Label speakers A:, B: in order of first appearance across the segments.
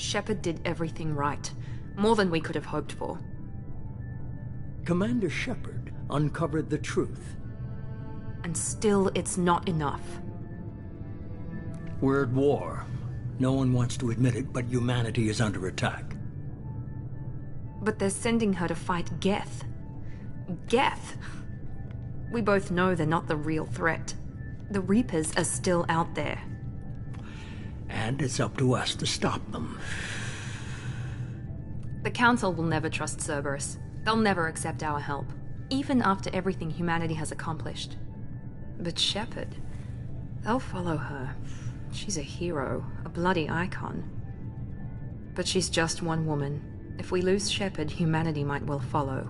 A: Shepard did everything right. More than we could have hoped for.
B: Commander Shepard uncovered the truth.
A: And still, it's not enough.
B: We're at war. No one wants to admit it, but humanity is under attack.
A: But they're sending her to fight Geth. Geth! We both know they're not the real threat. The Reapers are still out there.
B: And it's up to us to stop them.
A: The Council will never trust Cerberus. They'll never accept our help, even after everything humanity has accomplished. But Shepard, they'll follow her. She's a hero, a bloody icon. But she's just one woman. If we lose Shepard, humanity might well follow.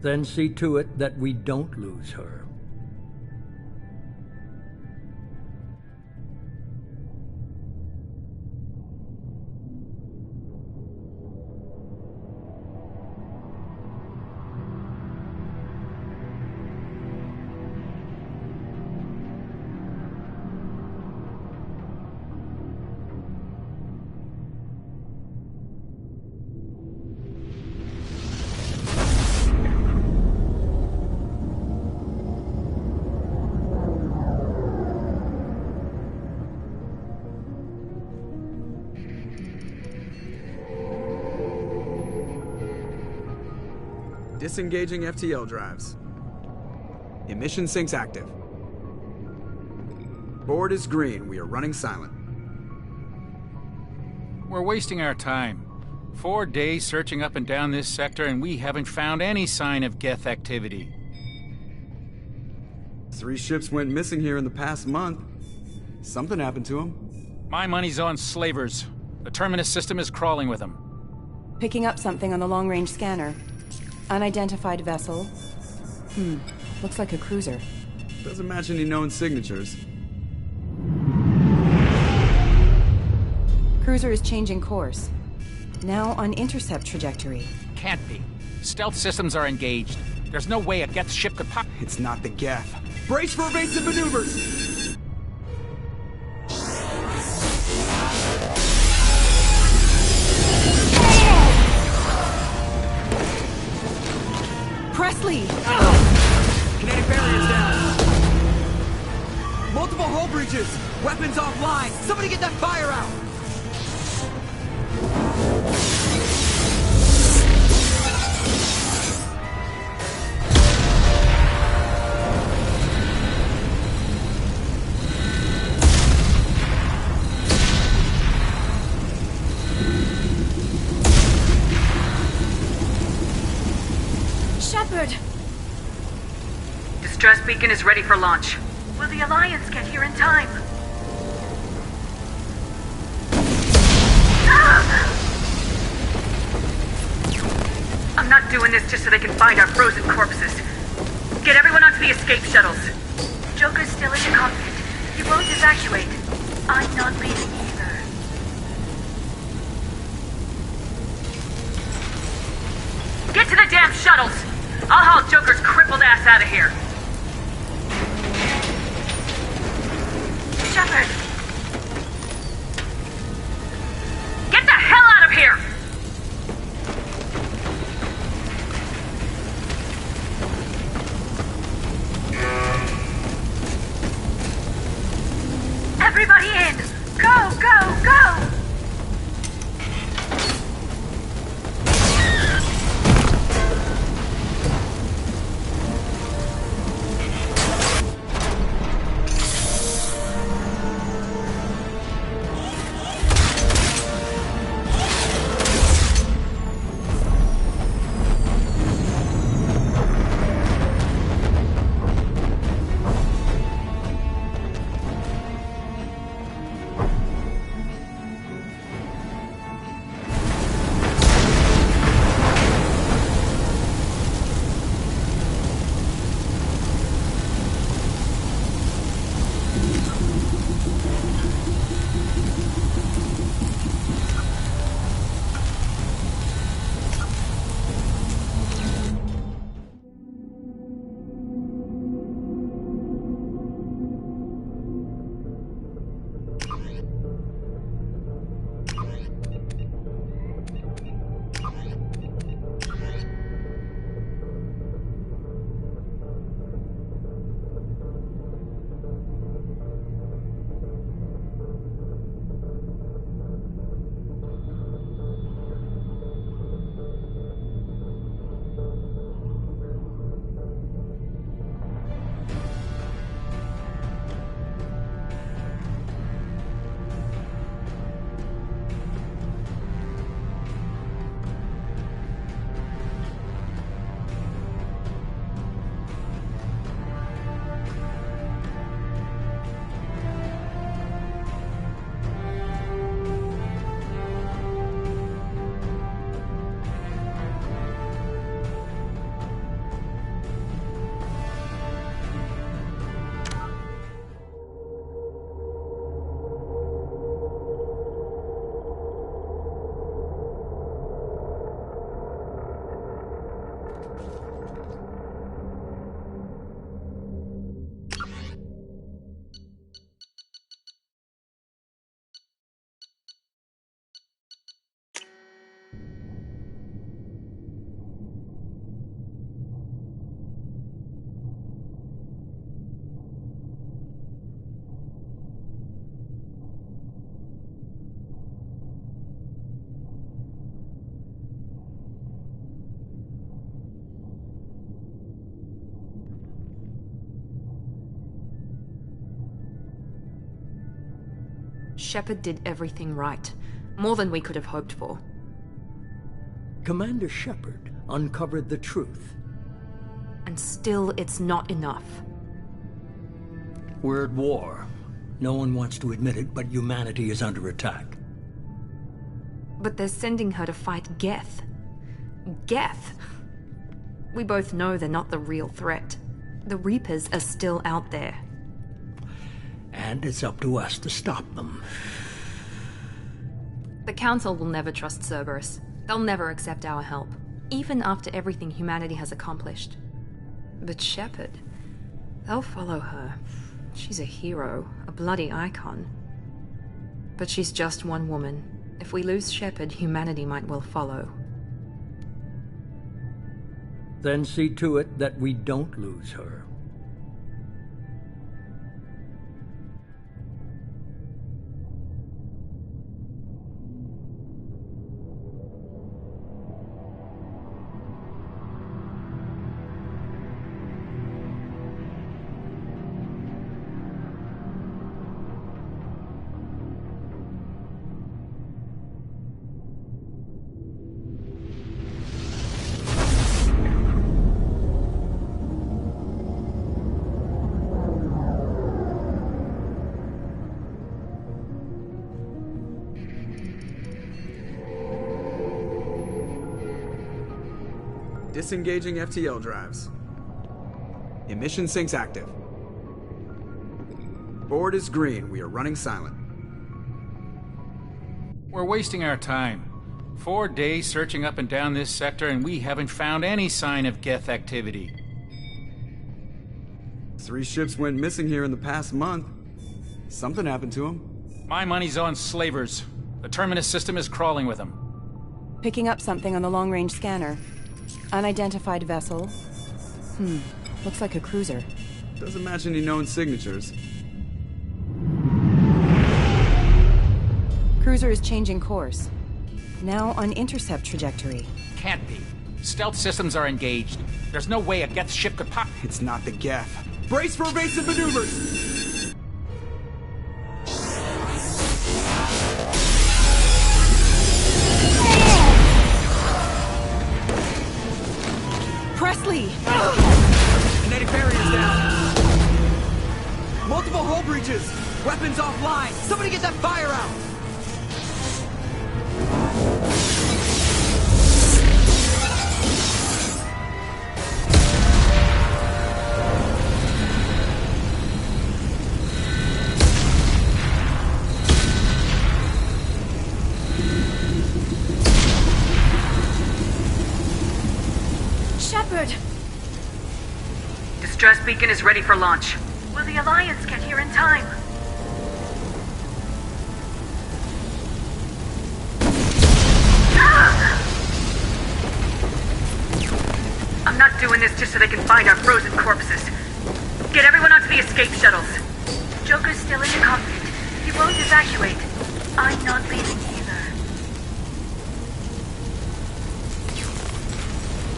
B: Then see to it that we don't lose her.
C: Disengaging FTL drives. Emission sinks active. Board is green. We are running silent.
D: We're wasting our time. 4 days searching up and down this sector, and we haven't found any sign of Geth activity.
C: 3 ships went missing here in the past month. Something happened to them.
D: My money's on slavers. The Terminus system is crawling with them.
E: Picking up something on the long-range scanner. Unidentified vessel. Looks like a cruiser.
C: Doesn't match any known signatures.
E: Cruiser is changing course. Now on intercept trajectory.
D: Can't be. Stealth systems are engaged. There's no way a Geth ship could pop.
C: It's not the Geth. Brace for evasive maneuvers!
E: Presley!
C: Kinetic barriers down. Multiple hull breaches. Weapons offline. Somebody get that fire out.
E: Shepard!
F: Distress beacon is ready for launch. Will the Alliance get here in time? I'm not doing this just so they can find our frozen corpses. Get everyone onto the escape shuttles. Joker's still in the cockpit. He won't evacuate. I'm not leaving either. Get to the damn shuttles! I'll haul Joker's crippled ass out of here. Shepard! Get the hell out of here! Everybody in! Go, go, go!
A: Shepard did everything right. More than we could have hoped for.
B: Commander Shepard uncovered the truth.
A: And still, it's not enough.
B: We're at war. No one wants to admit it, but humanity is under attack.
A: But they're sending her to fight Geth. Geth! We both know they're not the real threat. The Reapers are still out there.
B: And it's up to us to stop them.
A: The Council will never trust Cerberus. They'll never accept our help, even after everything humanity has accomplished. But Shepard, they'll follow her. She's a hero, a bloody icon. But she's just one woman. If we lose Shepard, humanity might well follow.
B: Then see to it that we don't lose her.
C: Disengaging FTL drives. Emission sinks active. Board is green. We are running silent.
D: We're wasting our time. 4 days searching up and down this sector, and we haven't found any sign of Geth activity.
C: 3 ships went missing here in the past month. Something happened to them.
D: My money's on slavers. The Terminus system is crawling with them.
E: Picking up something on the long-range scanner. Unidentified vessel. Looks like a cruiser.
C: Doesn't match any known signatures.
E: Cruiser is changing course. Now on intercept trajectory.
D: Can't be. Stealth systems are engaged. There's no way a Geth ship could pop.
C: It's not the Geth. Brace for evasive maneuvers!
E: Presley!
C: Kinetic barriers down. Multiple hull breaches. Weapons offline. Somebody get that fire out.
E: Shepard!
F: Distress beacon is ready for launch. Will the Alliance get here in time? I'm not doing this just so they can find our frozen corpses. Get everyone onto the escape shuttles. Joker's still in the cockpit. He won't evacuate. I'm not leaving either.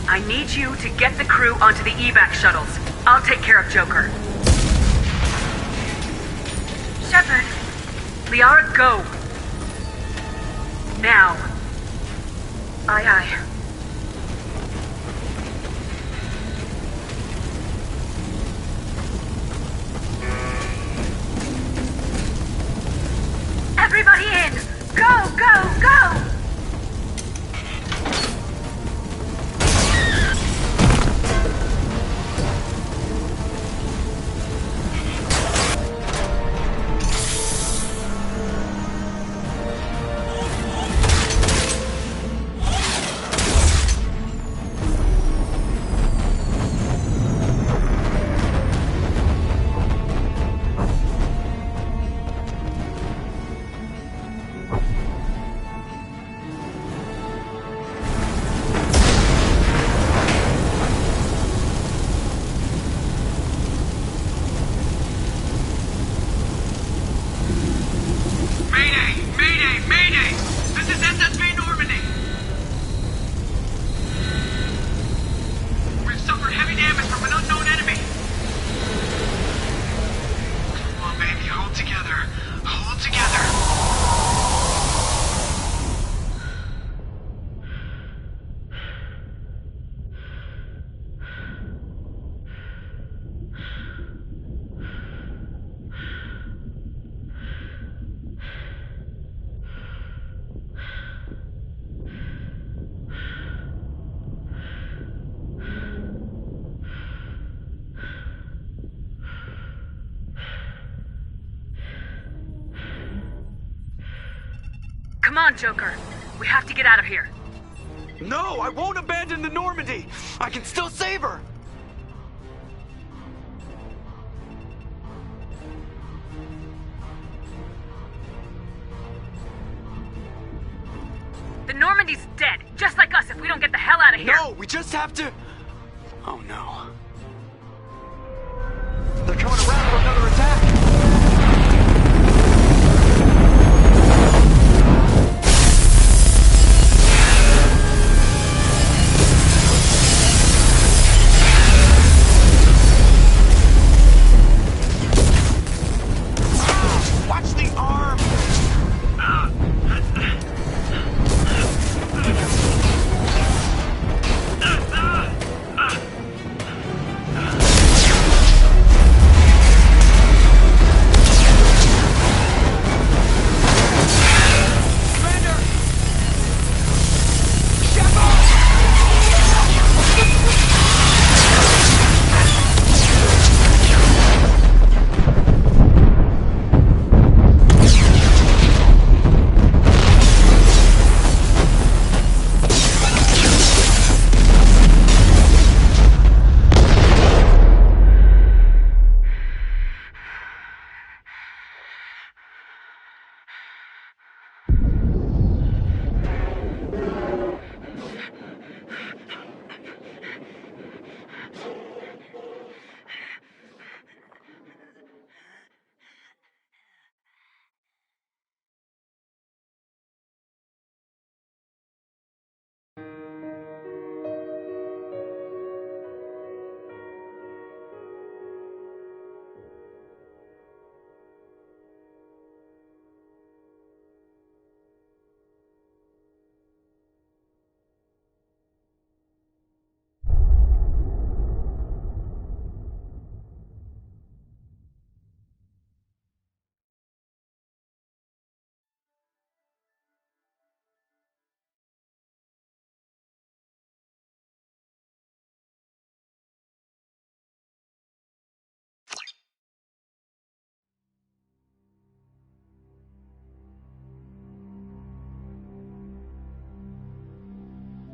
F: I need you to get the crew onto the evac shuttles. I'll take care of Joker. Shepard. Liara, go. Now. Aye, aye. Everybody in! Go, go, go! Come on, Joker. We have to get out of here.
C: No, I won't abandon the Normandy! I can still save her!
F: The Normandy's dead, just like us if we don't get the hell out of here.
C: No, we just have to... Oh no. They're coming around for another attack! Watch the arm!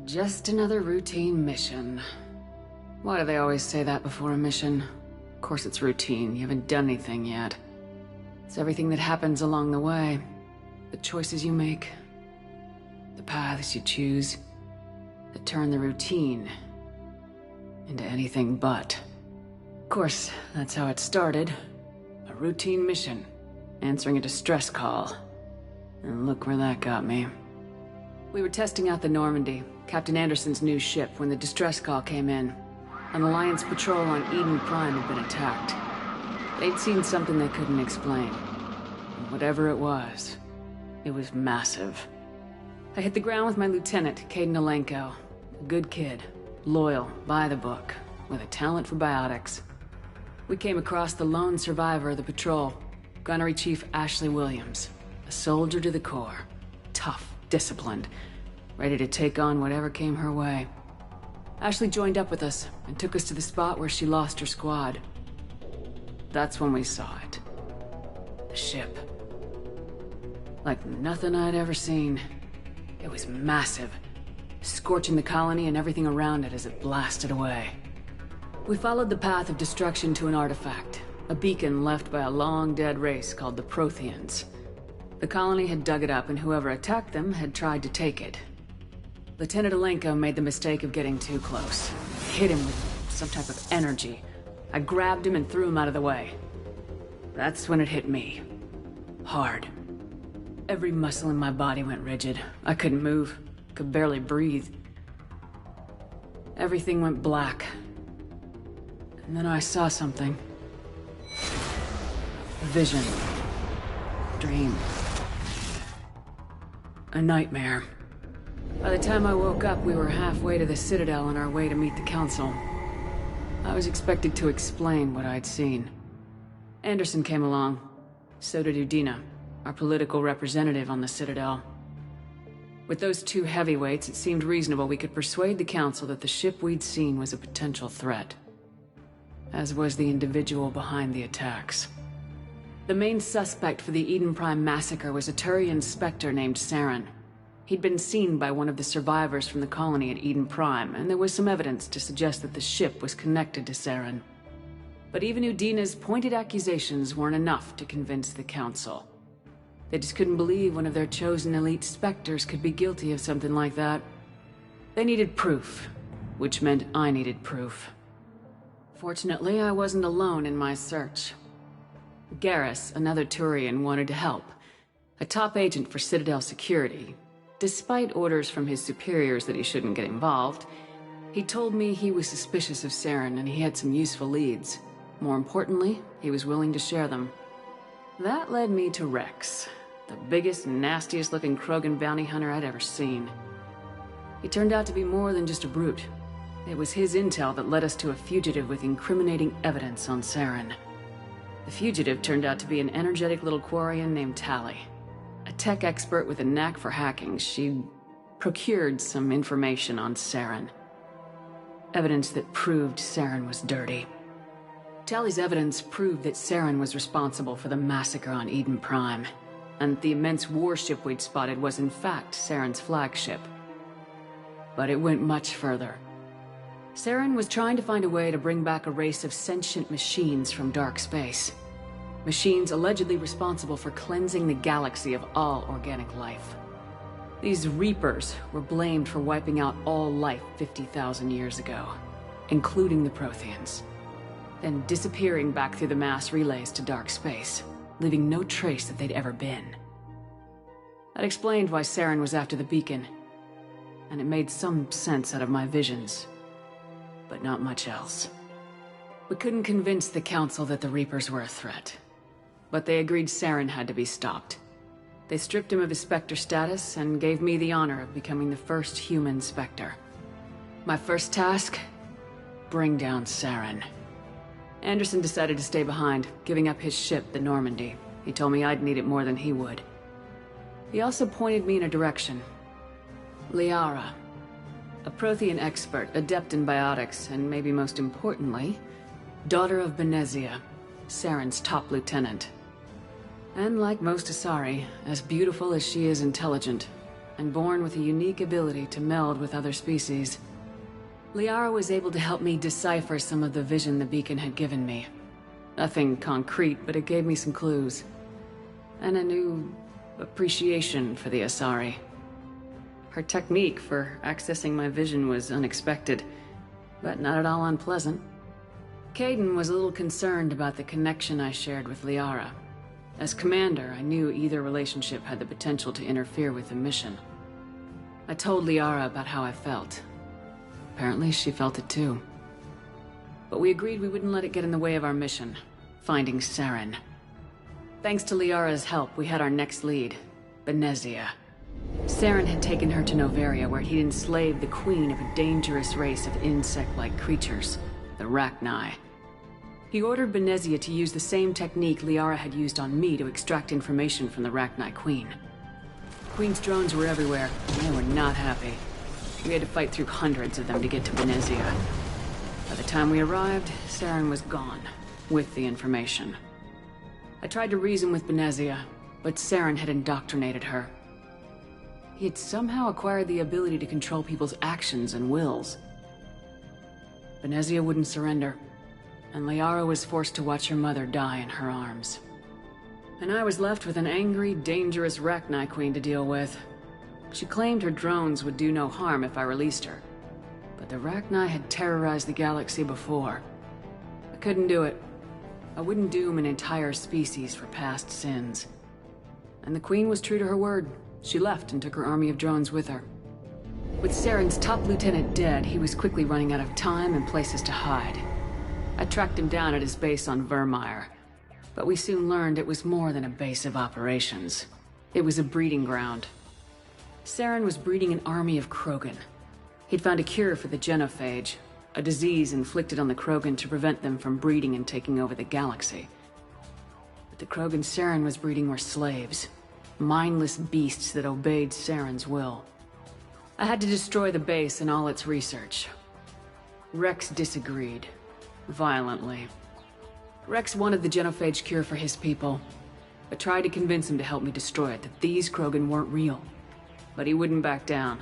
G: Just another routine mission. Why do they always say that before a mission? Of course it's routine, you haven't done anything yet. It's everything that happens along the way. The choices you make, the paths you choose, that turn the routine into anything but. Of course, that's how it started. A routine mission, answering a distress call. And look where that got me. We were testing out the Normandy, Captain Anderson's new ship, when the distress call came in. An Alliance patrol on Eden Prime had been attacked. They'd seen something they couldn't explain. And whatever it was massive. I hit the ground with my lieutenant, Caden Alenko. A good kid, loyal, by the book, with a talent for biotics. We came across the lone survivor of the patrol, Gunnery Chief Ashley Williams. A soldier to the core. Tough, disciplined, ready to take on whatever came her way. Ashley joined up with us and took us to the spot where she lost her squad. That's when we saw it. The ship. Like nothing I'd ever seen. It was massive, scorching the colony and everything around it as it blasted away. We followed the path of destruction to an artifact, a beacon left by a long-dead race called the Protheans. The colony had dug it up, and whoever attacked them had tried to take it. Lieutenant Alenko made the mistake of getting too close. Hit him with some type of energy. I grabbed him and threw him out of the way. That's when it hit me. Hard. Every muscle in my body went rigid. I couldn't move. Could barely breathe. Everything went black. And then I saw something. A vision. Dream. A nightmare. By the time I woke up, we were halfway to the Citadel on our way to meet the Council. I was expected to explain what I'd seen. Anderson came along. So did Udina, our political representative on the Citadel. With those two heavyweights, it seemed reasonable we could persuade the Council that the ship we'd seen was a potential threat. As was the individual behind the attacks. The main suspect for the Eden Prime massacre was a Turian Spectre named Saren. He'd been seen by one of the survivors from the colony at Eden Prime, and there was some evidence to suggest that the ship was connected to Saren. But even Udina's pointed accusations weren't enough to convince the Council. They just couldn't believe one of their chosen elite Spectres could be guilty of something like that. They needed proof, which meant I needed proof. Fortunately, I wasn't alone in my search. Garrus, another Turian, wanted to help. A top agent for Citadel Security. Despite orders from his superiors that he shouldn't get involved, he told me he was suspicious of Saren and he had some useful leads. More importantly, he was willing to share them. That led me to Rex, the biggest and nastiest looking Krogan bounty hunter I'd ever seen. He turned out to be more than just a brute. It was his intel that led us to a fugitive with incriminating evidence on Saren. The fugitive turned out to be an energetic little Quarian named Tali. A tech expert with a knack for hacking, she procured some information on Saren. Evidence that proved Saren was dirty. Tali's evidence proved that Saren was responsible for the massacre on Eden Prime, and the immense warship we'd spotted was in fact Saren's flagship. But it went much further. Saren was trying to find a way to bring back a race of sentient machines from dark space. Machines allegedly responsible for cleansing the galaxy of all organic life. These Reapers were blamed for wiping out all life 50,000 years ago, including the Protheans, then disappearing back through the mass relays to dark space, leaving no trace that they'd ever been. That explained why Saren was after the beacon, and it made some sense out of my visions, but not much else. We couldn't convince the Council that the Reapers were a threat, but they agreed Saren had to be stopped. They stripped him of his Spectre status and gave me the honor of becoming the first human Spectre. My first task? Bring down Saren. Anderson decided to stay behind, giving up his ship, the Normandy. He told me I'd need it more than he would. He also pointed me in a direction. Liara. A Prothean expert, adept in biotics, and maybe most importantly, daughter of Benezia, Saren's top lieutenant. And like most Asari, as beautiful as she is intelligent, and born with a unique ability to meld with other species. Liara was able to help me decipher some of the vision the beacon had given me. Nothing concrete, but it gave me some clues. And a new appreciation for the Asari. Her technique for accessing my vision was unexpected, but not at all unpleasant. Kaidan was a little concerned about the connection I shared with Liara. As commander, I knew either relationship had the potential to interfere with the mission. I told Liara about how I felt. Apparently, she felt it too. But we agreed we wouldn't let it get in the way of our mission, finding Saren. Thanks to Liara's help, we had our next lead, Benezia. Saren had taken her to Noveria, where he'd enslaved the queen of a dangerous race of insect-like creatures, the Rachni. He ordered Benezia to use the same technique Liara had used on me to extract information from the Rachni queen. The queen's drones were everywhere, and they were not happy. We had to fight through hundreds of them to get to Benezia. By the time we arrived, Saren was gone, with the information. I tried to reason with Benezia, but Saren had indoctrinated her. He had somehow acquired the ability to control people's actions and wills. Benezia wouldn't surrender, and Liara was forced to watch her mother die in her arms. And I was left with an angry, dangerous Rachni queen to deal with. She claimed her drones would do no harm if I released her, but the Rachni had terrorized the galaxy before. I couldn't do it. I wouldn't doom an entire species for past sins. And the queen was true to her word. She left and took her army of drones with her. With Saren's top lieutenant dead, he was quickly running out of time and places to hide. I tracked him down at his base on Vermeer, but we soon learned it was more than a base of operations. It was a breeding ground. Saren was breeding an army of Krogan. He'd found a cure for the genophage, a disease inflicted on the Krogan to prevent them from breeding and taking over the galaxy. But the Krogan Saren was breeding were slaves. Mindless beasts that obeyed Saren's will. I had to destroy the base and all its research. Rex disagreed. Violently. Rex wanted the genophage cure for his people. I tried to convince him to help me destroy it, that these Krogan weren't real. but he wouldn't back down.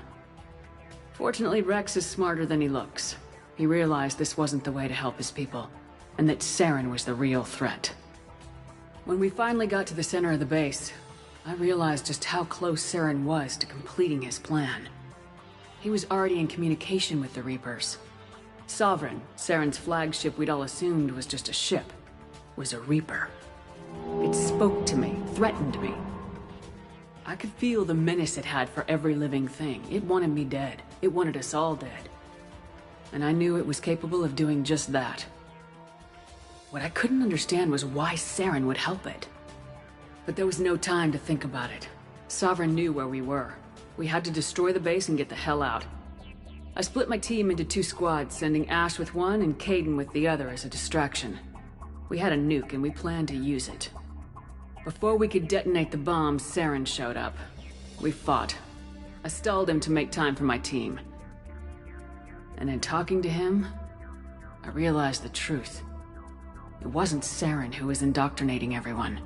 G: Fortunately, Rex is smarter than he looks. He realized this wasn't the way to help his people, and that Saren was the real threat. When we finally got to the center of the base, I realized just how close Saren was to completing his plan. He was already in communication with the Reapers. Sovereign, Saren's flagship we'd all assumed was just a ship, was a Reaper. It spoke to me, threatened me. I could feel the menace it had for every living thing. It wanted me dead. It wanted us all dead. And I knew it was capable of doing just that. What I couldn't understand was why Saren would help it. But there was no time to think about it. Sovereign knew where we were. We had to destroy the base and get the hell out. I split my team into 2 squads, sending Ash with one and Caden with the other as a distraction. We had a nuke and we planned to use it. Before we could detonate the bomb, Saren showed up. We fought. I stalled him to make time for my team. And in talking to him, I realized the truth. It wasn't Saren who was indoctrinating everyone.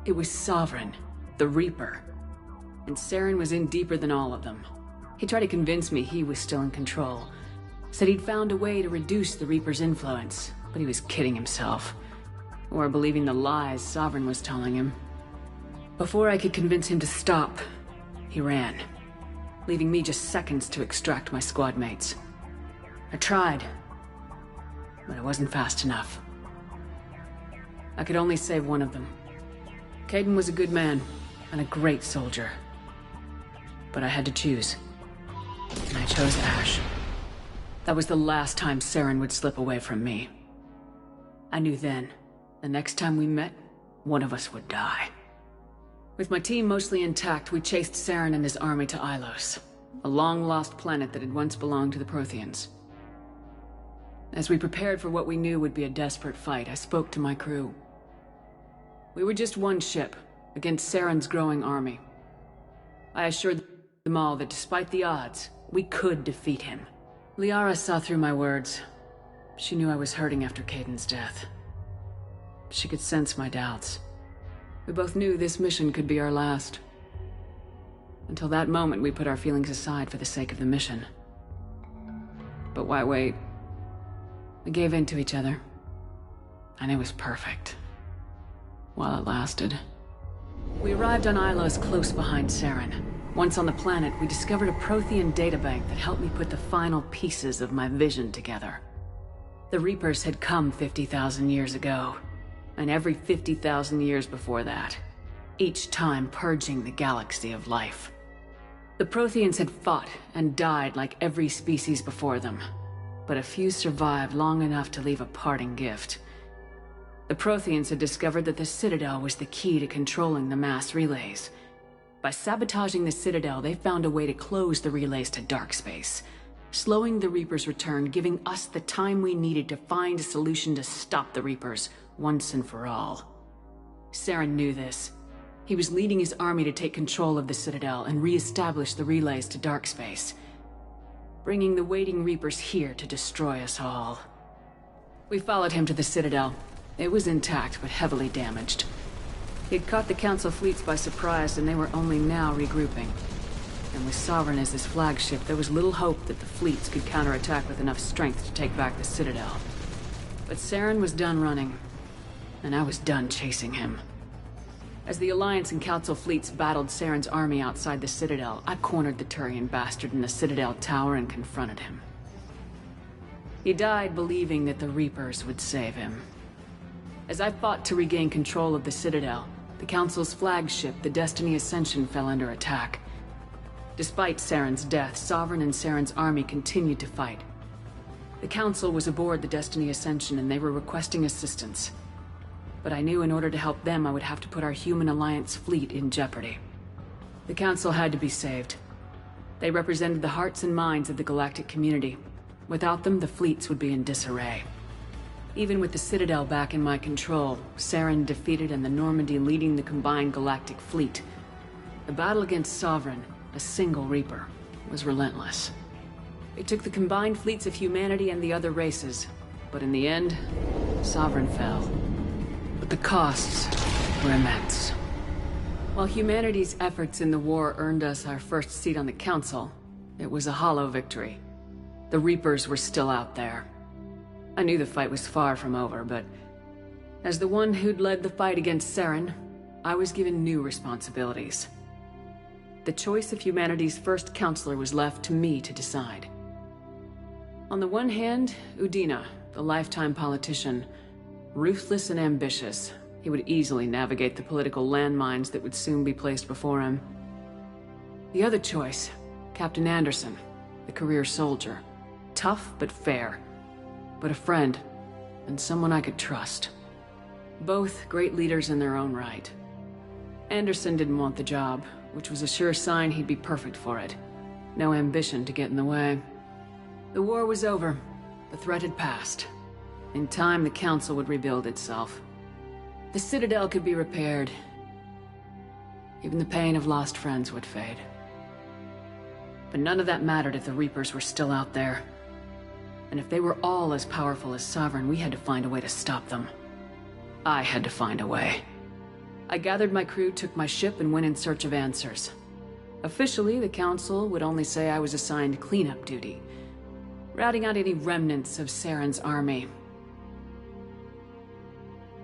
G: It was Sovereign, the Reaper. And Saren was in deeper than all of them. He tried to convince me he was still in control. Said he'd found a way to reduce the Reaper's influence, but he was kidding himself. Or believing the lies Sovereign was telling him. Before I could convince him to stop, he ran, leaving me just seconds to extract my squad mates. I tried, but it wasn't fast enough. I could only save one of them. Caden was a good man, and a great soldier. But I had to choose. And I chose Ash. That was the last time Saren would slip away from me. I knew then, the next time we met, one of us would die. With my team mostly intact, we chased Saren and his army to Ilos, a long-lost planet that had once belonged to the Protheans. As we prepared for what we knew would be a desperate fight, I spoke to my crew. We were just one ship, against Saren's growing army. I assured them all that despite the odds, we could defeat him. Liara saw through my words. She knew I was hurting after Caden's death. She could sense my doubts. We both knew this mission could be our last. Until that moment, we put our feelings aside for the sake of the mission. But why wait? We gave in to each other. And it was perfect. While it lasted. We arrived on Ilos close behind Saren. Once on the planet, we discovered a Prothean databank that helped me put the final pieces of my vision together. The Reapers had come 50,000 years ago, and every 50,000 years before that, each time purging the galaxy of life. The Protheans had fought and died like every species before them, but a few survived long enough to leave a parting gift. The Protheans had discovered that the Citadel was the key to controlling the mass relays. By sabotaging the Citadel, they found a way to close the relays to dark space, slowing the Reapers' return, giving us the time we needed to find a solution to stop the Reapers once and for all. Saren knew this. He was leading his army to take control of the Citadel and re-establish the relays to dark space, bringing the waiting Reapers here to destroy us all. We followed him to the Citadel. It was intact, but heavily damaged. He'd caught the Council fleets by surprise, and they were only now regrouping. And with Sovereign as his flagship, there was little hope that the fleets could counterattack with enough strength to take back the Citadel. But Saren was done running, and I was done chasing him. As the Alliance and Council fleets battled Saren's army outside the Citadel, I cornered the Turian bastard in the Citadel tower and confronted him. He died believing that the Reapers would save him. As I fought to regain control of the Citadel, the Council's flagship, the Destiny Ascension, fell under attack. Despite Saren's death, Sovereign and Saren's army continued to fight. The Council was aboard the Destiny Ascension and they were requesting assistance. But I knew in order to help them, I would have to put our Human Alliance fleet in jeopardy. The Council had to be saved. They represented the hearts and minds of the galactic community. Without them, the fleets would be in disarray. Even with the Citadel back in my control, Saren defeated and the Normandy leading the combined galactic fleet. The battle against Sovereign, a single Reaper, was relentless. It took the combined fleets of humanity and the other races, but in the end, Sovereign fell. But the costs were immense. While humanity's efforts in the war earned us our first seat on the Council, it was a hollow victory. The Reapers were still out there. I knew the fight was far from over, but as the one who'd led the fight against Saren, I was given new responsibilities. The choice of humanity's first counselor was left to me to decide. On the one hand, Udina, the lifetime politician, ruthless and ambitious. He would easily navigate the political landmines that would soon be placed before him. The other choice, Captain Anderson, the career soldier. Tough but fair. But a friend, and someone I could trust. Both great leaders in their own right. Anderson didn't want the job, which was a sure sign he'd be perfect for it. No ambition to get in the way. The war was over. The threat had passed. In time, the Council would rebuild itself. The Citadel could be repaired. Even the pain of lost friends would fade. But none of that mattered if the Reapers were still out there. And if they were all as powerful as Sovereign, we had to find a way to stop them. I had to find a way. I gathered my crew, took my ship, and went in search of answers. Officially, the Council would only say I was assigned cleanup duty, routing out any remnants of Saren's army.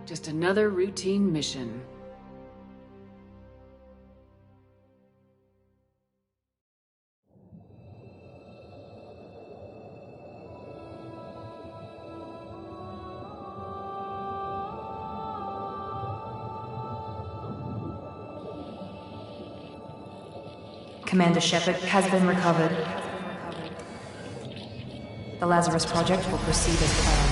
G: Just another routine mission.
A: Commander Shepard has been recovered. The Lazarus Project will proceed as planned.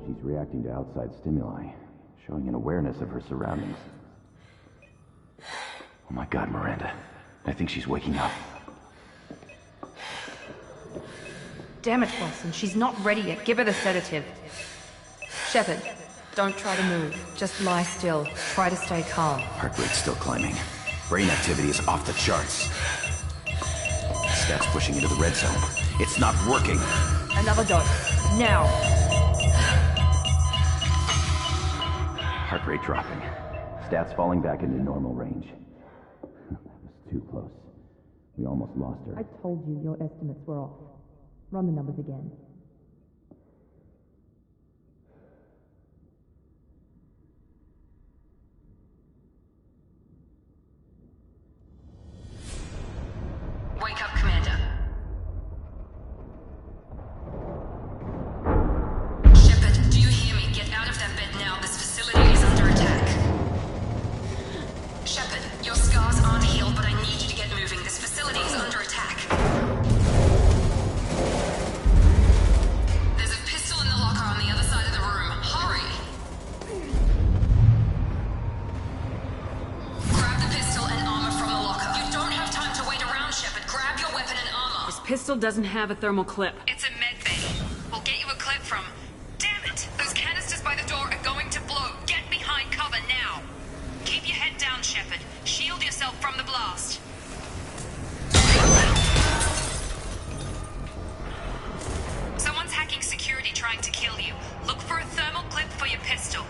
H: She's reacting to outside stimuli, showing an awareness of her surroundings. Oh my god, Miranda. I think she's waking up.
A: Damn it, Wilson. She's not ready yet. Give her the sedative. Shepard, don't try to move. Just lie still. Try to stay calm.
H: Heart rate's still climbing. Brain activity is off the charts. Stats pushing into the red zone. It's not working.
A: Another dose. Now.
H: Heart rate dropping. Stats falling back into normal range. That was too close. We almost lost her.
I: I told you your estimates were off. Run the numbers again.
F: Wake up, Commander. Shepard, do you hear me? Get out of that bed now. This facility is under attack. Shepard, your scars aren't healed, but I need you to get moving. This facility is under attack.
G: pistol doesn't have a thermal clip.
A: It's a med bay. We'll get you a clip from... Damn it! Those canisters by the door are going to blow. Get behind cover now. Keep your head down, Shepard. Shield yourself from the blast. Someone's hacking security trying to kill you. Look for a thermal clip for your pistol.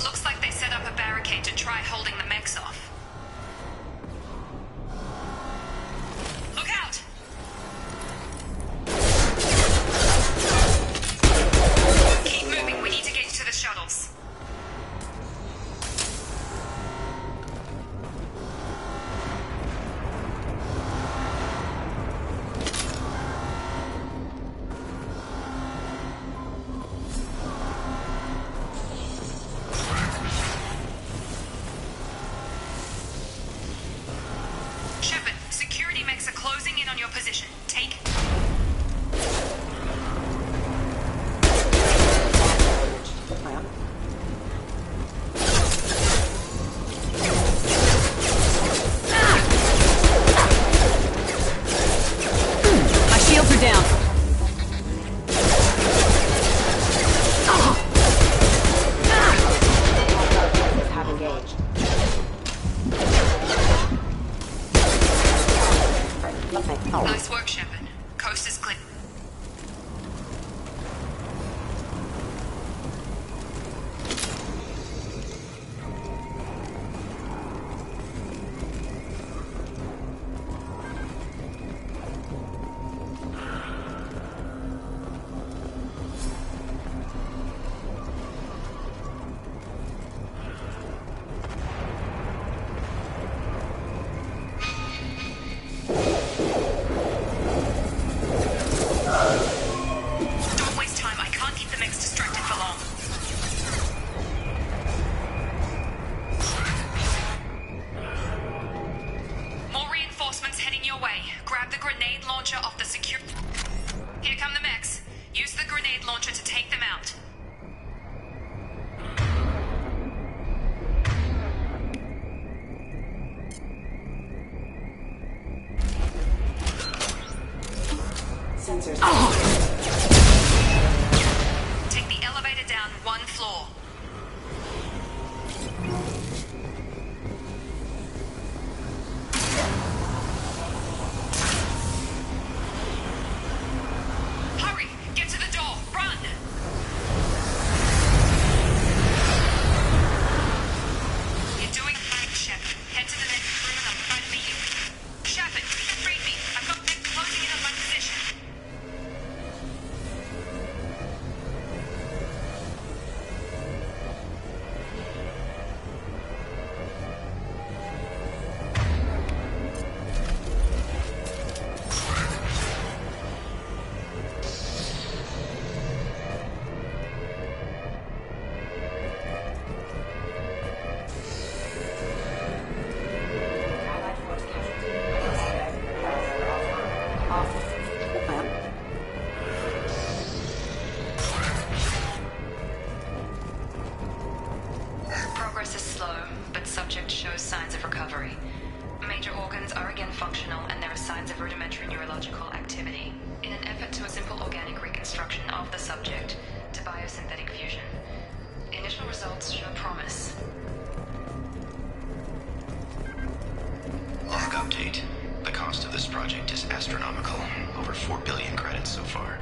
A: Looks like they set up a barricade to try holding the mechs off. Look out! Keep moving, we need to get you to the shuttles. Shepard, security mechs are closing in on your position. Take...
E: My shields are down.
I: Have engaged.
A: Nice work, Shepard. Coast is clear. Don't waste time. I can't keep the mechs distracted for long. More reinforcements heading your way. Grab the grenade launcher off the secure... Here come the mechs. Use the grenade launcher to take them out.
I: Sensors.
A: Take the elevator down one floor. Hurry! Get to the door! Run! You're doing fine, Shepard. Head to the next room and I'll try to meet you. Shepard, read me. I've got mechs closing in on my position.
I: Allied force casualty. Off.
A: Progress is slow, but subject shows signs of recovery. Major organs are again functional, and there are signs of rudimentary neurological activity. In an effort to a simple organic reconstruction of the subject to biosynthetic fusion. Initial results show promise.
J: Log update. The cost of this project is astronomical. Over 4 billion credits so far.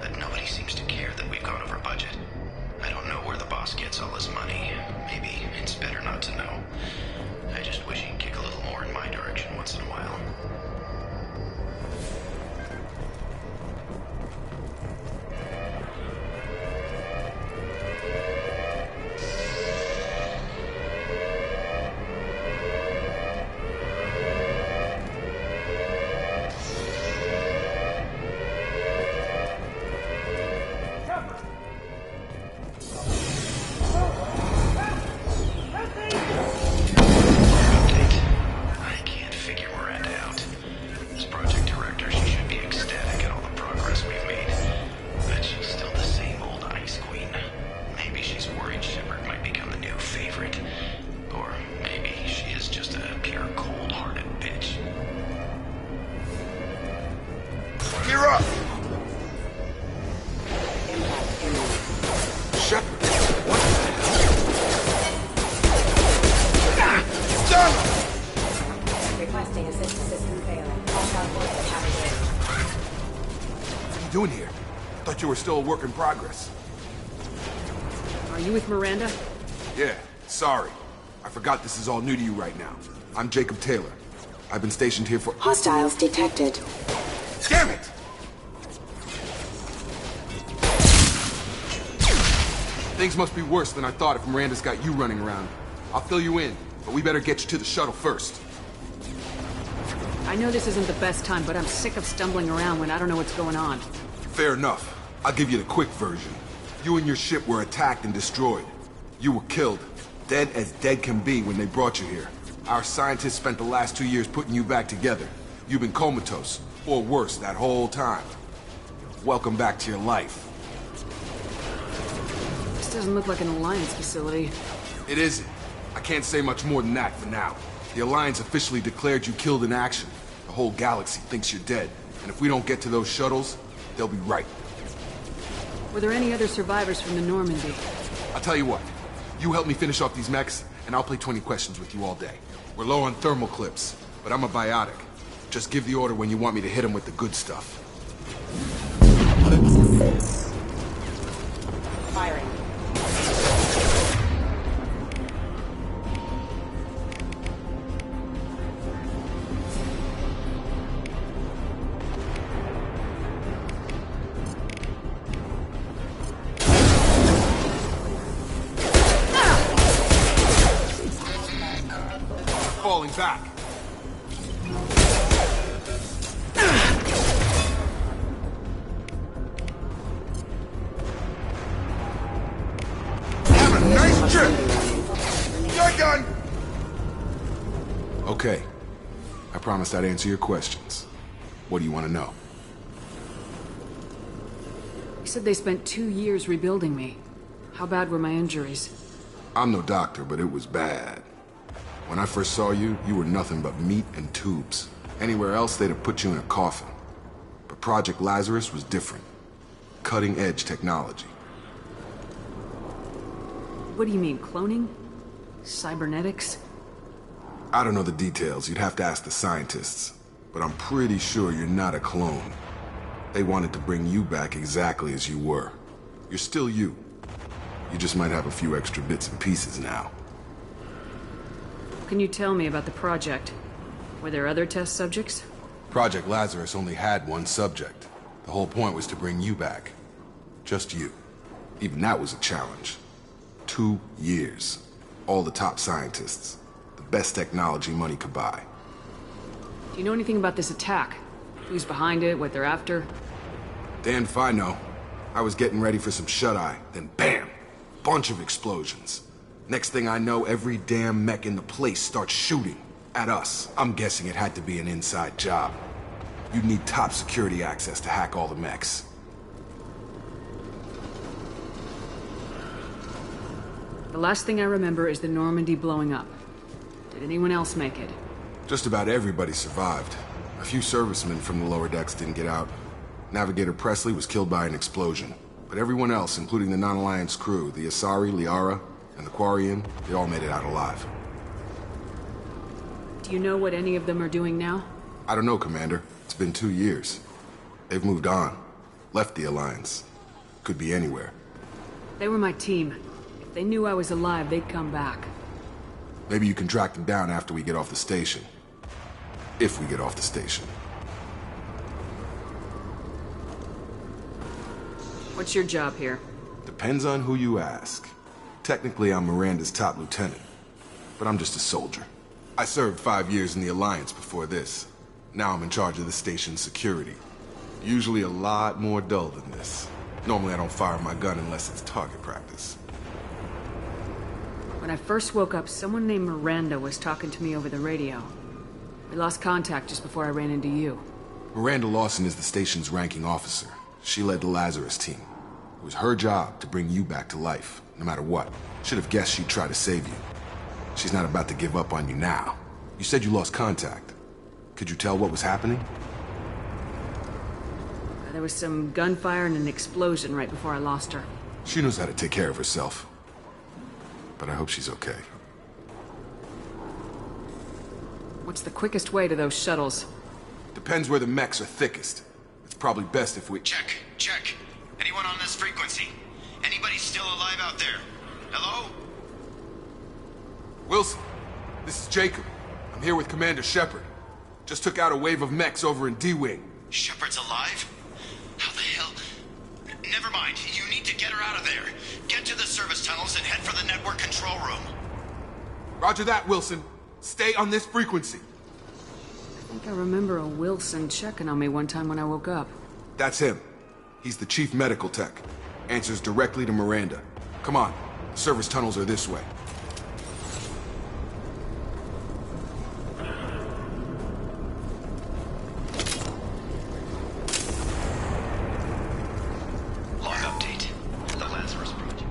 J: But nobody seems to care that we've gone over budget. I don't know where the boss gets all his money. Maybe it's better not to know. I just wish he'd kick a little more in my direction once in a while.
K: still a work in progress.
G: Are you with Miranda?
K: Yeah, sorry. I forgot this is all new to you right now. I'm Jacob Taylor. I've been stationed here for—
L: Hostiles detected.
K: Damn it! Things must be worse than I thought if Miranda's got you running around. I'll fill you in, but we better get you to the shuttle first.
G: I know this isn't the best time, but I'm sick of stumbling around when I don't know what's going on.
K: Fair enough. I'll give you the quick version. You and your ship were attacked and destroyed. You were killed. Dead as dead can be when they brought you here. Our scientists spent the last 2 years putting you back together. You've been comatose, or worse, that whole time. Welcome back to your life.
G: This doesn't look like an Alliance facility.
K: It isn't. I can't say much more than that for now. The Alliance officially declared you killed in action. The whole galaxy thinks you're dead. And if we don't get to those shuttles, they'll be right.
G: Were there any other survivors from the Normandy?
K: I'll tell you what. You help me finish off these mechs, and I'll play 20 questions with you all day. We're low on thermal clips, but I'm a biotic. Just give the order when you want me to hit them with the good stuff.
L: Firing.
K: Falling back. Have a nice trip. You're done. Okay. I promised I'd answer your questions. What do you want to know?
G: You said they spent 2 years rebuilding me. How bad were my injuries?
K: I'm no doctor, but it was bad. When I first saw you, you were nothing but meat and tubes. Anywhere else, they'd have put you in a coffin. But Project Lazarus was different. Cutting-edge technology.
G: What do you mean, cloning? Cybernetics?
K: I don't know the details. You'd have to ask the scientists. But I'm pretty sure you're not a clone. They wanted to bring you back exactly as you were. You're still you. You just might have a few extra bits and pieces now.
G: Can you tell me about the project? Were there other test subjects?
K: Project Lazarus only had one subject. The whole point was to bring you back. Just you. Even that was a challenge. 2 years. All the top scientists. The best technology money could buy.
G: Do you know anything about this attack? Who's behind it, what they're after?
K: Damned if I know. I was getting ready for some shut-eye, then bam! Bunch of explosions. Next thing I know, every damn mech in the place starts shooting at us. I'm guessing it had to be an inside job. You'd need top security access to hack all the mechs.
G: The last thing I remember is the Normandy blowing up. Did anyone else make it?
K: Just about everybody survived. A few servicemen from the lower decks didn't get out. Navigator Presley was killed by an explosion. But everyone else, including the non-Alliance crew, the Asari, Liara, and the Quarian, they all made it out alive.
G: Do you know what any of them are doing now?
K: I don't know, Commander. It's been 2 years. They've moved on. Left the Alliance. Could be anywhere.
G: They were my team. If they knew I was alive, they'd come back.
K: Maybe you can track them down after we get off the station. If we get off the station.
G: What's your job here?
K: Depends on who you ask. Technically, I'm Miranda's top lieutenant. But I'm just a soldier. I served 5 years in the Alliance before this. Now I'm in charge of the station's security. Usually a lot more dull than this. Normally I don't fire my gun unless it's target practice.
G: When I first woke up, someone named Miranda was talking to me over the radio. We lost contact just before I ran into you.
K: Miranda Lawson is the station's ranking officer. She led the Lazarus team. It was her job to bring you back to life, no matter what. Should have guessed she'd try to save you. She's not about to give up on you now. You said you lost contact. Could you tell what was happening?
G: There was some gunfire and an explosion right before I lost her.
K: She knows how to take care of herself. But I hope she's okay.
G: What's the quickest way to those shuttles?
K: Depends where the mechs are thickest. It's probably best if we—
J: Check. Anyone on this frequency? Anybody still alive out there? Hello?
K: Wilson, this is Jacob. I'm here with Commander Shepard. Just took out a wave of mechs over in D-Wing.
J: Shepard's alive? How the hell? Never mind. You need to get her out of there. Get to the service tunnels and head for the network control room.
K: Roger that, Wilson. Stay on this frequency.
G: I think I remember a Wilson checking on me one time when I woke up.
K: That's him. He's the chief medical tech. Answers directly to Miranda. Come on. The service tunnels are this way.
J: Log update. The Lazarus Project.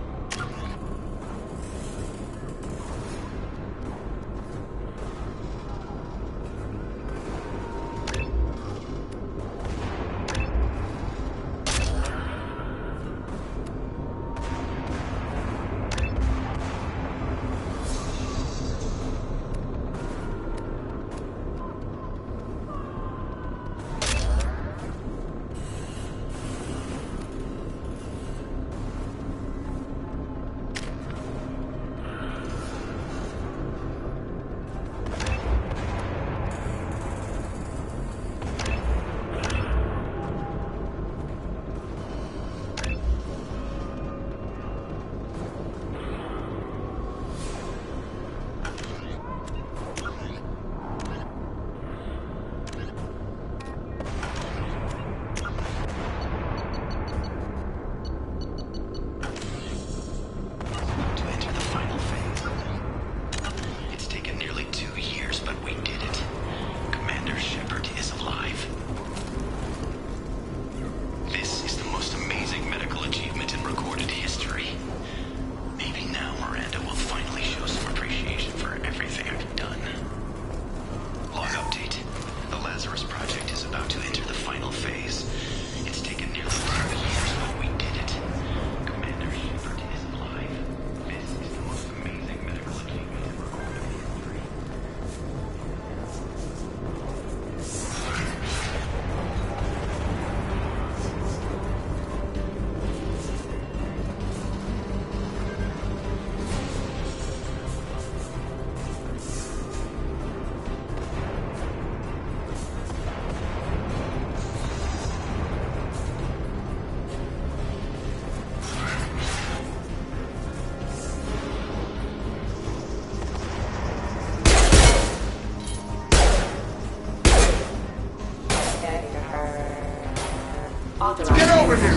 K: Get over here!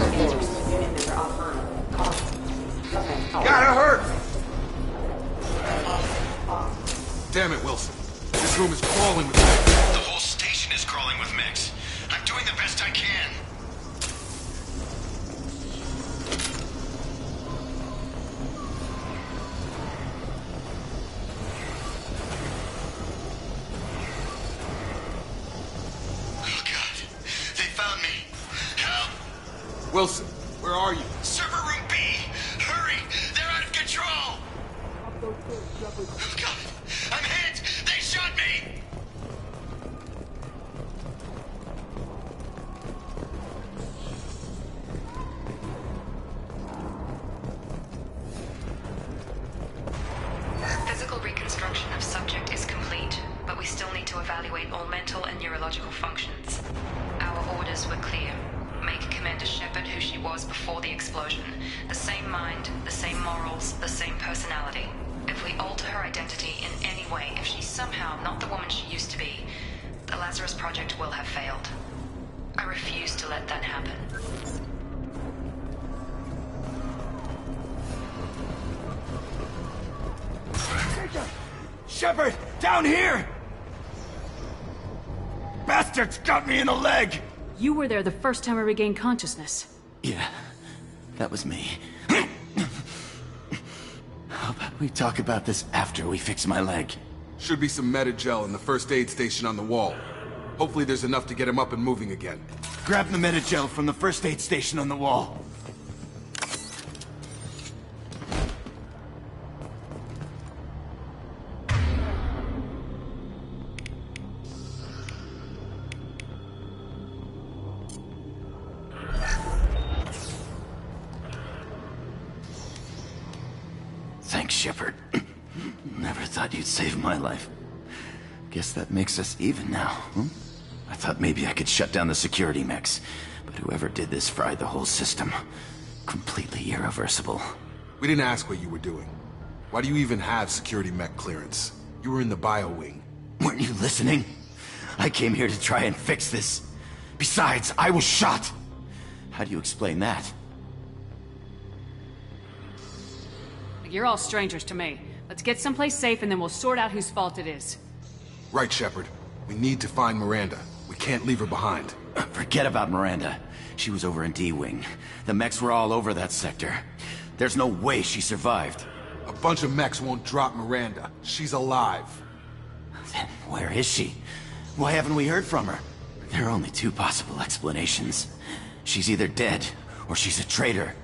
K: Gotta hurt! Damn it, Wilson. This room is crawling with mechs.
J: The whole station is crawling with mechs. I'm doing the best I can. Oh, God. They found me. Help!
K: Wilson, where are you?
J: Server room B! Hurry! They're out of control! Oh, God! I'm hit! They shot me!
A: Physical reconstruction of subject is complete, but we still need to evaluate all mental and neurological functions. Our orders were clear. Make Commander Shepard who she was before the explosion. The same mind, the same morals, the same personality. If we alter her identity in any way, if she's somehow not the woman she used to be, the Lazarus Project will have failed. I refuse to let that happen.
C: Shepard! Down here! Bastards got me in the leg!
G: You were there the first time I regained consciousness.
C: Yeah, that was me. How about we talk about this after we fix my leg?
K: Should be some Metagel in the first aid station on the wall. Hopefully there's enough to get him up and moving again.
C: Grab the Metagel from the first aid station on the wall.
H: Thanks, Shepard. Never thought you'd save my life. Guess that makes us even now, huh? I thought maybe I could shut down the security mechs, but whoever did this fried the whole system. Completely irreversible.
K: We didn't ask what you were doing. Why do you even have security mech clearance? You were in the bio wing.
H: Weren't you listening? I came here to try and fix this. Besides, I was shot. How do you explain that?
G: You're all strangers to me. Let's get someplace safe and then we'll sort out whose fault it is.
K: Right, Shepard. We need to find Miranda. We can't leave her behind.
H: Forget about Miranda. She was over in D-Wing. The mechs were all over that sector. There's no way she survived.
K: A bunch of mechs won't drop Miranda. She's alive.
H: Then where is she? Why haven't we heard from her? There are only two possible explanations. She's either dead, or she's a traitor.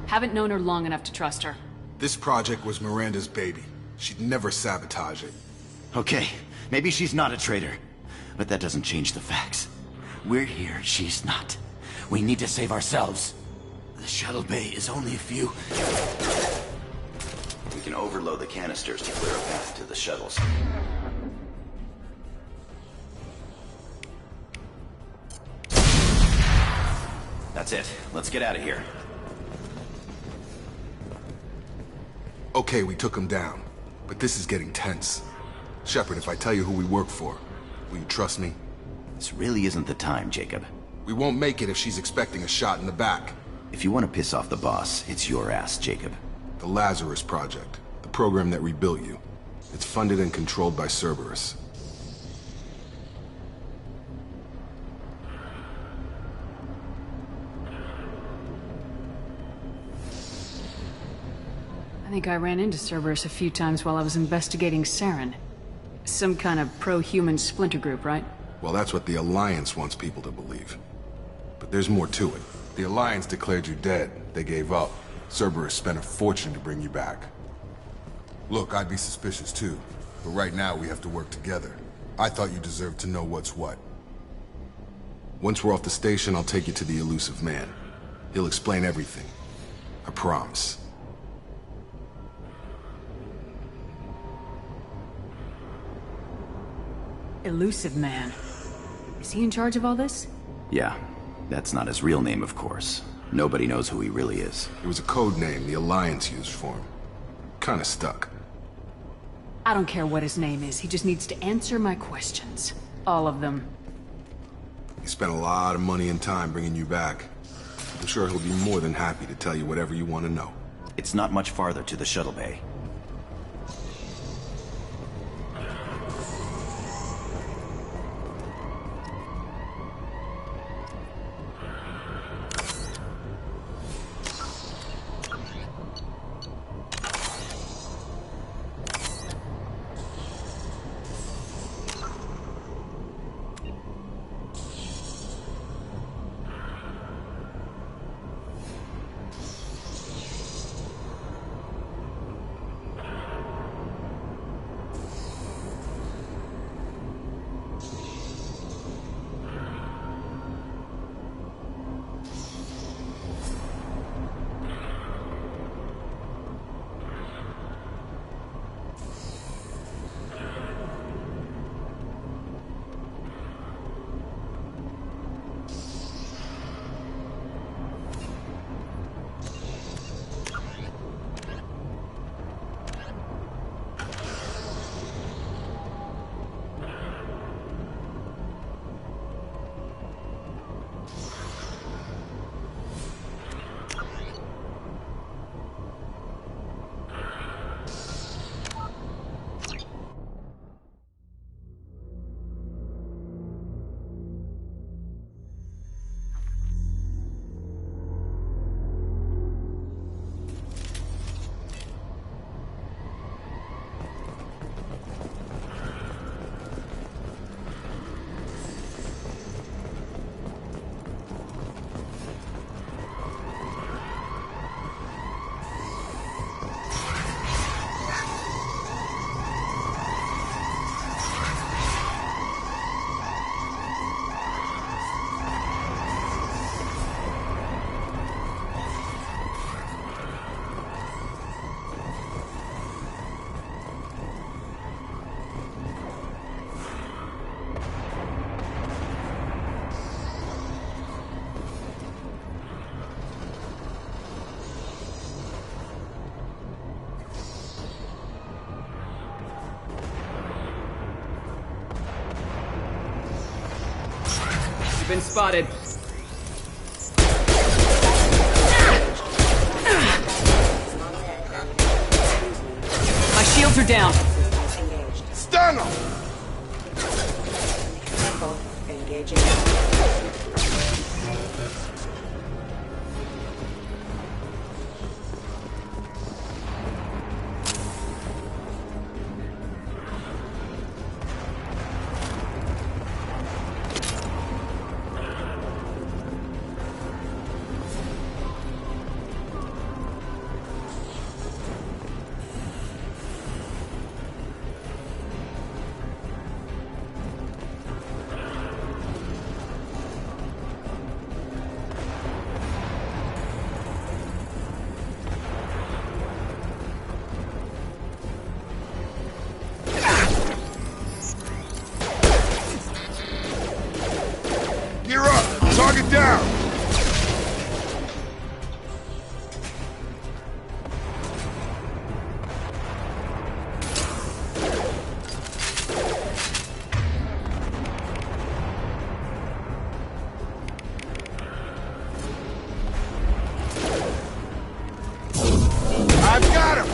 G: Haven't known her long enough to trust her.
K: This project was Miranda's baby. She'd never sabotage it.
H: Okay, maybe she's not a traitor. But that doesn't change the facts. We're here, she's not. We need to save ourselves. The shuttle bay is only a few... We can overload the canisters to clear a path to the shuttles. That's it. Let's get out of here.
K: Okay, we took him down. But this is getting tense. Shepard, if I tell you who we work for, will you trust me?
H: This really isn't the time, Jacob.
K: We won't make it if she's expecting a shot in the back.
H: If you want to piss off the boss, it's your ass, Jacob.
K: The Lazarus Project. The program that rebuilt you. It's funded and controlled by Cerberus.
G: I think I ran into Cerberus a few times while I was investigating Saren. Some kind of pro-human splinter group, right?
K: Well, that's what the Alliance wants people to believe. But there's more to it. The Alliance declared you dead. They gave up. Cerberus spent a fortune to bring you back. Look, I'd be suspicious too. But right now, we have to work together. I thought you deserved to know what's what. Once we're off the station, I'll take you to the elusive man. He'll explain everything. I promise.
G: Elusive Man. Is he in charge of all this?
H: Yeah. That's not his real name, of course. Nobody knows who he really is.
K: It was a code name the Alliance used for him. Kinda stuck.
G: I don't care what his name is. He just needs to answer my questions. All of them.
K: He spent a lot of money and time bringing you back. I'm sure he'll be more than happy to tell you whatever you want to know.
H: It's not much farther to the shuttle bay.
G: been spotted. My shields are down.
K: Stun him!
E: Engaging.
K: Gear up! Target down! I've got him!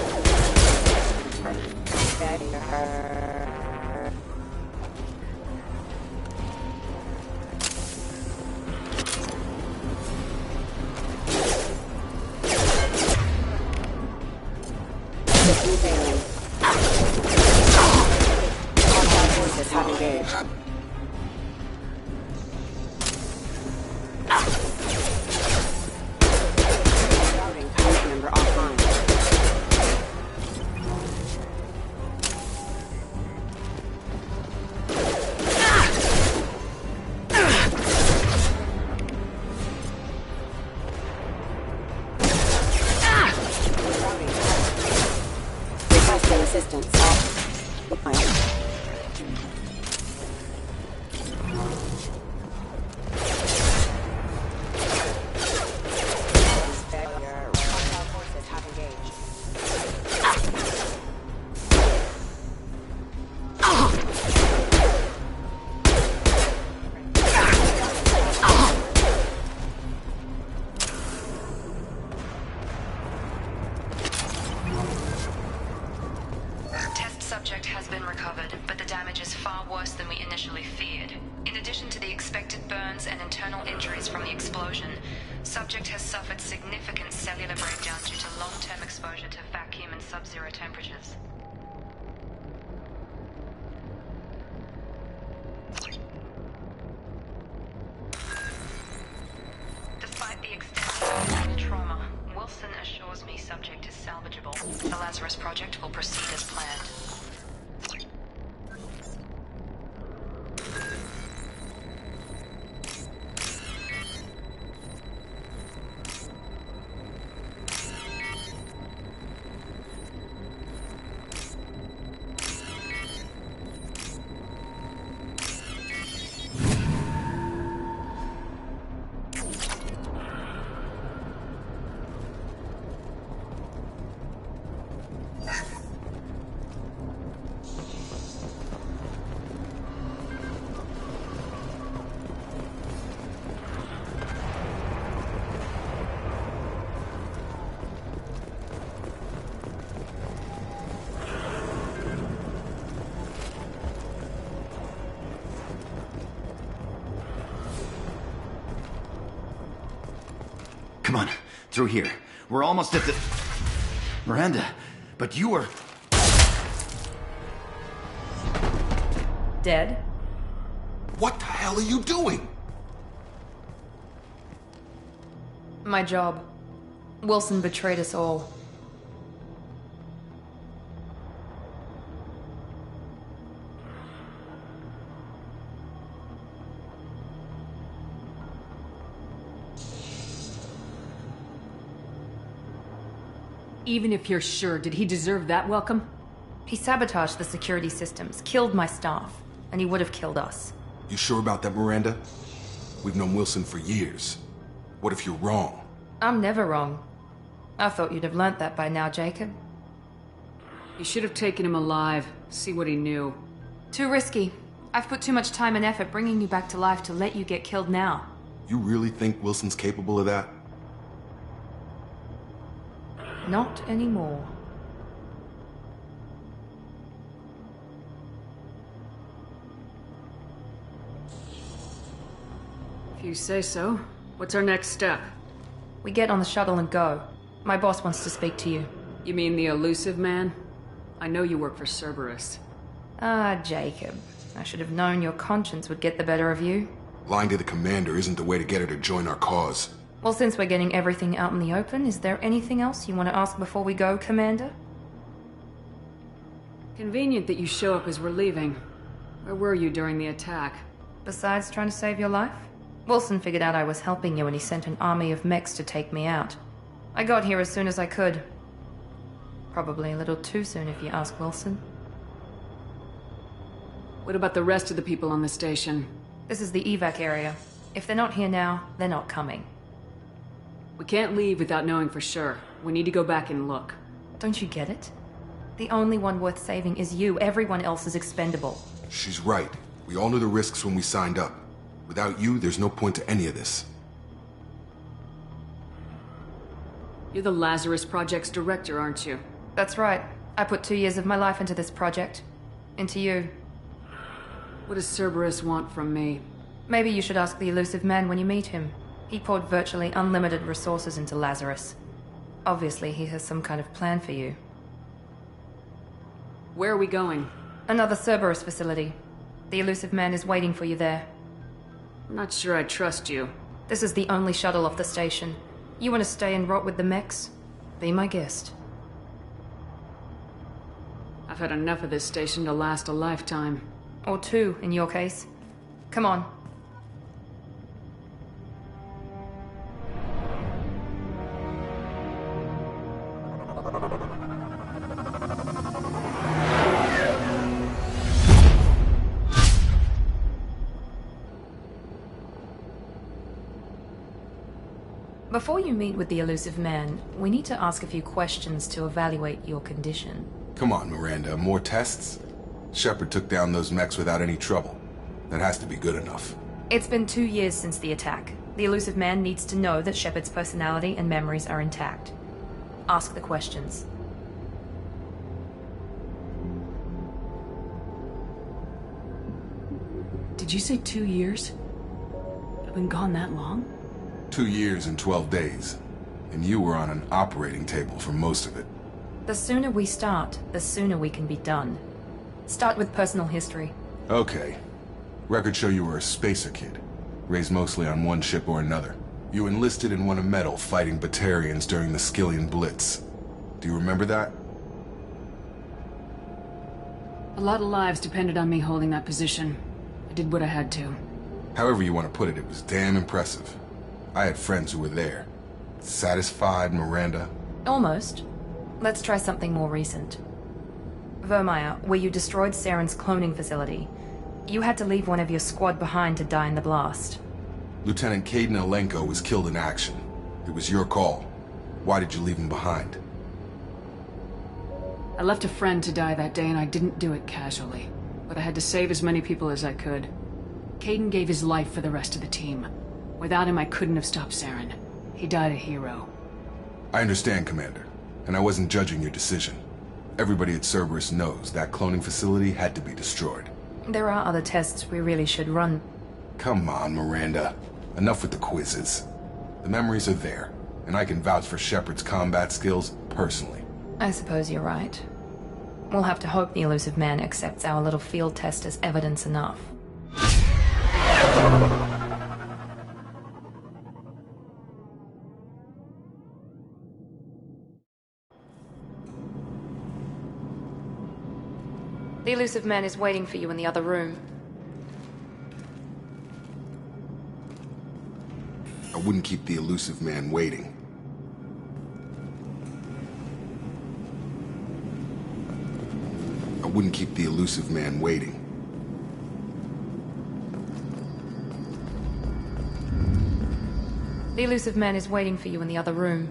E: Assistance.
A: Subject has been recovered, but the damage is far worse than we initially feared. In addition to the expected burns and internal injuries from the explosion, subject has suffered significant cellular breakdown due to long-term exposure to vacuum and sub-zero temperatures. Despite the extent of trauma, Wilson assures me subject is salvageable. The Lazarus Project will proceed as planned.
H: Come on, through here. We're almost at the... Miranda, but you were...
E: Dead?
K: What the hell are you doing?
A: My job. Wilson betrayed us all.
G: Even if you're sure, did he deserve that welcome?
A: He sabotaged the security systems, killed my staff, and he would have killed us.
K: You sure about that, Miranda? We've known Wilson for years. What if you're wrong?
A: I'm never wrong. I thought you'd have learnt that by now, Jacob.
G: You should have taken him alive, see what he knew.
A: Too risky. I've put too much time and effort bringing you back to life to let you get killed now.
K: You really think Wilson's capable of that?
A: Not anymore.
G: If you say so. What's our next step?
A: We get on the shuttle and go. My boss wants to speak to you.
G: You mean the elusive man? I know you work for Cerberus.
A: Ah, Jacob. I should have known your conscience would get the better of you.
K: Lying to the commander isn't the way to get her to join our cause.
A: Well, since we're getting everything out in the open, is there anything else you want to ask before we go, Commander?
G: Convenient that you show up as we're leaving. Where were you during the attack?
A: Besides trying to save your life? Wilson figured out I was helping you and he sent an army of mechs to take me out. I got here as soon as I could. Probably a little too soon if you ask Wilson.
G: What about the rest of the people on the station?
A: This is the evac area. If they're not here now, they're not coming.
G: We can't leave without knowing for sure. We need to go back and look.
A: Don't you get it? The only one worth saving is you. Everyone else is expendable.
K: She's right. We all knew the risks when we signed up. Without you, there's no point to any of this.
G: You're the Lazarus Project's director, aren't you?
A: That's right. I put 2 years of my life into this project. Into you.
G: What does Cerberus want from me?
A: Maybe you should ask the elusive man when you meet him. He poured virtually unlimited resources into Lazarus. Obviously, he has some kind of plan for you.
G: Where are we going?
A: Another Cerberus facility. The elusive man is waiting for you there.
G: I'm not sure I trust you.
A: This is the only shuttle off the station. You want to stay and rot with the mechs? Be my guest.
G: I've had enough of this station to last a lifetime.
A: Or 2, in your case. Come on. Before you meet with the elusive man, we need to ask a few questions to evaluate your condition.
K: Come on, Miranda, more tests? Shepard took down those mechs without any trouble. That has to be good enough.
A: It's been 2 years since the attack. The elusive man needs to know that Shepard's personality and memories are intact. Ask the questions.
G: Did you say 2 years? I've been gone that long?
K: 2 years and 12 days. And you were on an operating table for most of it.
A: The sooner we start, the sooner we can be done. Start with personal history.
K: Okay. Records show you were a spacer kid. Raised mostly on one ship or another. You enlisted and won a medal fighting Batarians during the Skillian Blitz. Do you remember that?
G: A lot of lives depended on me holding that position. I did what I had to.
K: However you want to put it, it was damn impressive. I had friends who were there. Satisfied, Miranda?
A: Almost. Let's try something more recent. Vermeer, where you destroyed Saren's cloning facility. You had to leave one of your squad behind to die in the blast.
K: Lieutenant Caden Alenko was killed in action. It was your call. Why did you leave him behind?
G: I left a friend to die that day and I didn't do it casually. But I had to save as many people as I could. Caden gave his life for the rest of the team. Without him, I couldn't have stopped Saren. He died a hero.
K: I understand, Commander. And I wasn't judging your decision. Everybody at Cerberus knows that cloning facility had to be destroyed.
A: There are other tests we really should run.
K: Come on, Miranda. Enough with the quizzes. The memories are there, and I can vouch for Shepard's combat skills personally.
A: I suppose you're right. We'll have to hope the elusive man accepts our little field test as evidence enough. The elusive man is waiting for you in the other room.
K: I wouldn't keep the elusive man waiting. I wouldn't keep the elusive man waiting.
A: The elusive man is waiting for you in the other room.